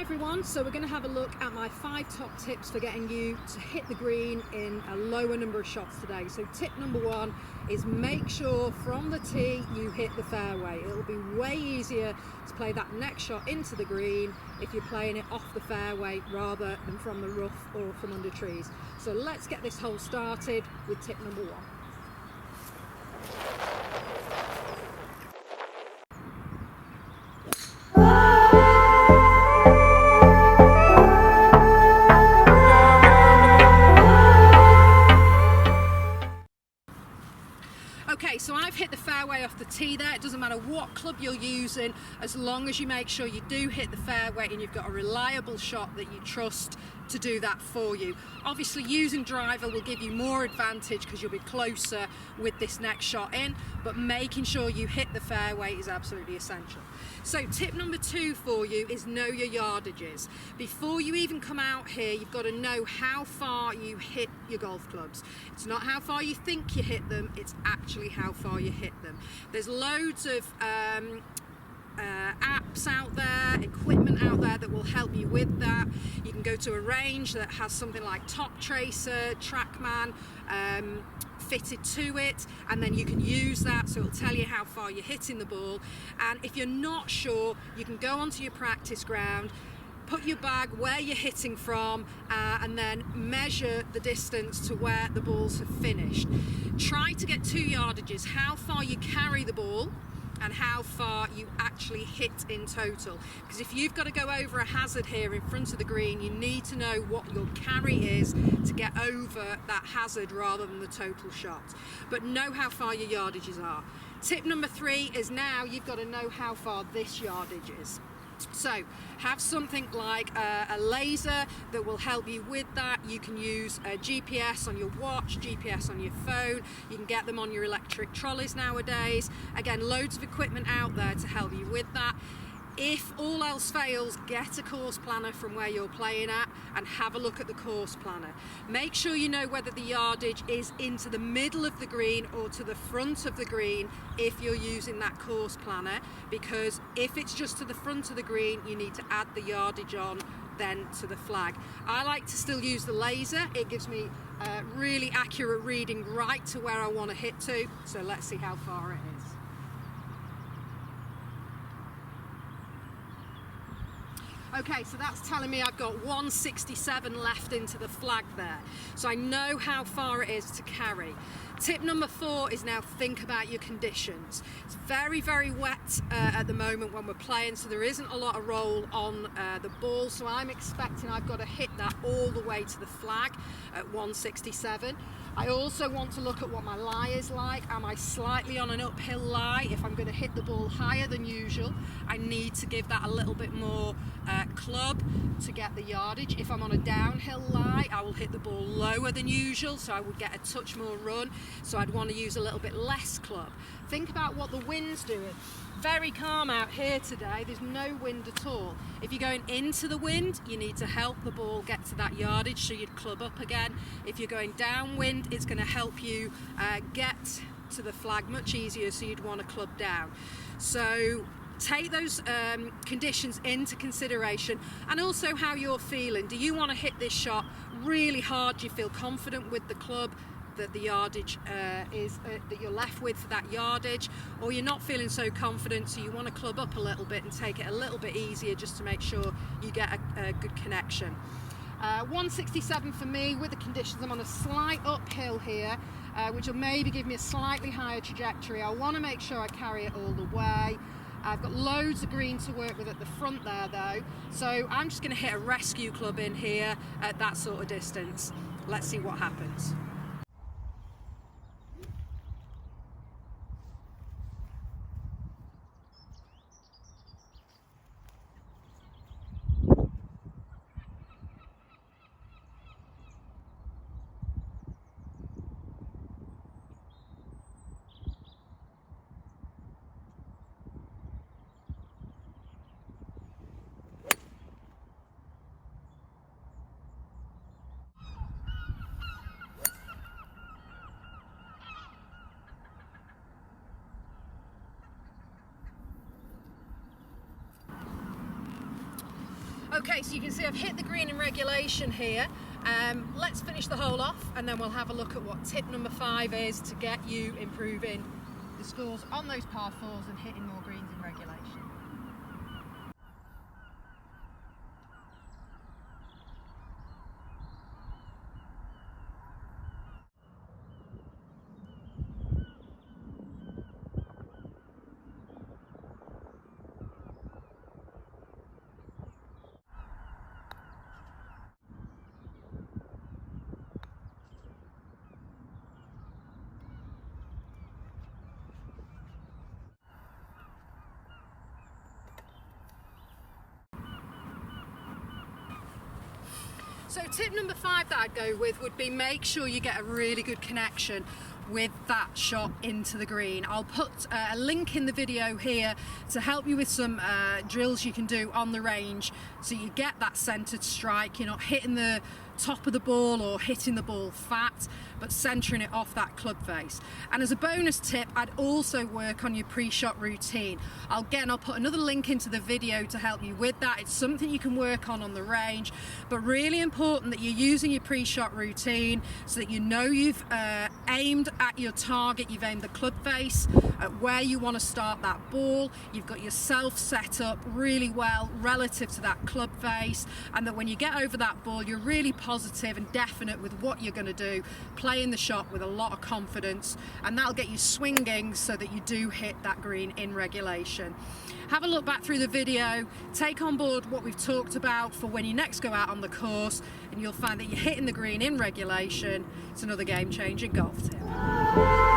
everyone, so we're going to have a look at my 5 top tips for getting you to hit the green in a lower number of shots today. So tip number 1 is make sure from the tee you hit the fairway. It'll be way easier to play that next shot into the green if you're playing it off the fairway rather than from the rough or from under trees. So let's get this hole started with tip number 1. Okay, so I've hit the fairway off the tee there. It doesn't matter what club you're using, as long as you make sure you do hit the fairway and you've got a reliable shot that you trust to do that for you. Obviously using driver will give you more advantage because you'll be closer with this next shot in, but making sure you hit the fairway is absolutely essential. So tip number 2 for you is know your yardages. Before you even come out here, you've got to know how far you hit your golf clubs. It's not how far you think you hit them, it's actually how far you hit them. There's loads of apps out there, equipment out there that will help you with that. You can go to a range that has something like Top Tracer, TrackMan fitted to it, and then you can use that so it'll tell you how far you're hitting the ball. And if you're not sure, you can go onto your practice ground, put your bag where you're hitting from, and then measure the distance to where the balls have finished. Try to get 2 yardages, how far you carry the ball and how far you actually hit in total. Because if you've got to go over a hazard here in front of the green, you need to know what your carry is to get over that hazard rather than the total shot. But know how far your yardages are. Tip number 3 is now you've got to know how far this yardage is. So have something like a laser that will help you with that. You can use a GPS on your watch, GPS on your phone. You can get them on your electric trolleys nowadays. Again, loads of equipment out there to help you with that. If all else fails, get a course planner from where you're playing at and have a look at the course planner. Make sure you know whether the yardage is into the middle of the green or to the front of the green if you're using that course planner, because if it's just to the front of the green, you need to add the yardage on then to the flag. I like to still use the laser. It gives me a really accurate reading right to where I want to hit to. So let's see how far it is. Okay, so that's telling me I've got 167 left into the flag there. So I know how far it is to carry. Tip number 4 is now think about your conditions. It's very, very wet at the moment when we're playing, so there isn't a lot of roll on the ball. So I'm expecting I've got to hit that all the way to the flag at 167. I also want to look at what my lie is like. Am I slightly on an uphill lie? If I'm going to hit the ball higher than usual, I need to give that a little bit more club to get the yardage. If I'm on a downhill lie, I will hit the ball lower than usual, so I would get a touch more run. So I'd want to use a little bit less club. Think about what the wind's doing. Very calm out here today, there's no wind at all. If you're going into the wind, you need to help the ball get to that yardage, so you'd club up again. If you're going downwind, it's going to help you get to the flag much easier, so you'd want to club down. So take those conditions into consideration, and also how you're feeling. Do you want to hit this shot really hard? Do you feel confident with the club that the yardage is that you're left with for that yardage, or you're not feeling so confident, so you want to club up a little bit and take it a little bit easier just to make sure you get a good connection. 167 for me with the conditions. I'm on a slight uphill here, which will maybe give me a slightly higher trajectory. I want to make sure I carry it all the way. I've got loads of green to work with at the front there though, so I'm just going to hit a rescue club in here at that sort of distance. Let's see what happens. Okay, so you can see I've hit the green in regulation here. Let's finish the hole off and then we'll have a look at what tip number 5 is to get you improving the scores on those par 4s and hitting more greens in regulation. So tip number 5 that I'd go with would be make sure you get a really good connection with that shot into the green. I'll put a link in the video here to help you with some drills you can do on the range so you get that centered strike. You're not hitting the top of the ball or hitting the ball fat, but centering it off that club face. And as a bonus tip, I'd also work on your pre-shot routine. I'll put another link into the video to help you with that. It's something you can work on the range, but really important that you're using your pre-shot routine so that you know you've aimed at your target, you've aimed the club face at where you want to start that ball, you've got yourself set up really well relative to that club face, and that when you get over that ball, you're really positive and definite with what you're going to do, playing the shot with a lot of confidence, and that'll get you swinging so that you do hit that green in regulation. Have a look back through the video, take on board what we've talked about for when you next go out on the course, and you'll find that you're hitting the green in regulation. It's another game-changing golf tip.